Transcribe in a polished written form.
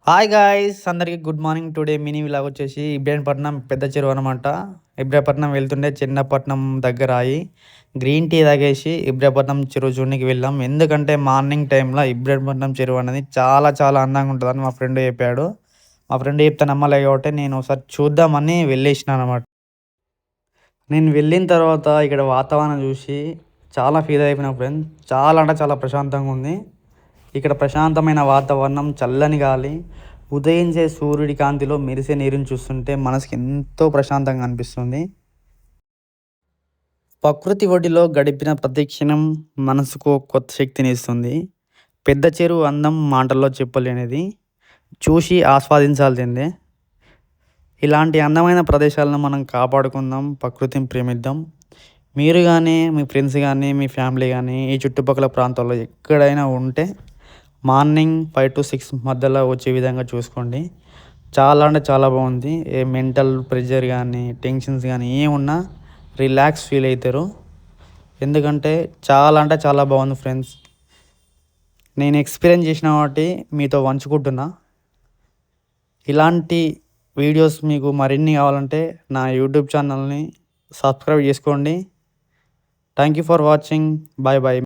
Hi guys అందరికి good morning. Today mini vlog వచ్చేసి ఇబ్రాహీంపట్నం పెద్ద చెరువు అనమాట. ఇబ్రాహీంపట్నం వెళ్తుండే చిన్నపట్నం దగ్గర ఆగి గ్రీన్ టీ తాగేసి ఇబ్రాహీంపట్నం చెరువు చూడడానికి వెళ్ళాం. ఎందుకంటే మార్నింగ్ టైంలో ఇబ్రాహీంపట్నం చెరువు అనేది చాలా చాలా అందంగా ఉంటుందని మా ఫ్రెండ్ చెప్పాడు. మా ఫ్రెండ్ చెప్తే నమ్మలే కాబట్టి నేను ఒకసారి చూద్దామని వెళ్ళేసిన అనమాట. నేను వెళ్ళిన తర్వాత ఇక్కడ వాతావరణం చూసి చాలా ఫీల్ అయిపోయిన ఫ్రెండ్. చాలా అంటే చాలా ప్రశాంతంగా ఉంది. ఇక్కడ ప్రశాంతమైన వాతావరణం, చల్లని గాలి, ఉదయించే సూర్యుడి కాంతిలో మెరిసే నీరుని చూస్తుంటే మనసుకి ఎంతో ప్రశాంతంగా అనిపిస్తుంది. ప్రకృతి ఒడిలో గడిపిన ప్రతి క్షణం మనసుకు కొత్త శక్తిని ఇస్తుంది. పెద్ద చెరువు అందం మాటల్లో చెప్పలేనిది, చూసి ఆస్వాదించాల్సిందే. ఇలాంటి అందమైన ప్రదేశాలను మనం కాపాడుకుందాం, ప్రకృతిని ప్రేమిద్దాం. మీరు కానీ, మీ ఫ్రెండ్స్ కానీ, మీ ఫ్యామిలీ కానీ ఈ చుట్టుపక్కల ప్రాంతాల్లో ఎక్కడైనా ఉంటే మార్నింగ్ 5 to 6 మధ్యలో వచ్చే విధంగా చూసుకోండి. చాలా అంటే చాలా బాగుంది. ఏ మెంటల్ ప్రెషర్ కానీ, టెన్షన్స్ కానీ ఏమున్నా రిలాక్స్ ఫీల్ అవుతారు. ఎందుకంటే చాలా అంటే చాలా బాగుంది ఫ్రెండ్స్. నేను ఎక్స్పీరియన్స్ చేసిన వాటి మీతో పంచుకుంటున్నా. ఇలాంటి వీడియోస్ మీకు మరిన్ని కావాలంటే నా యూట్యూబ్ ఛానల్ని సబ్స్క్రైబ్ చేసుకోండి. Thank you for watching. Bye bye.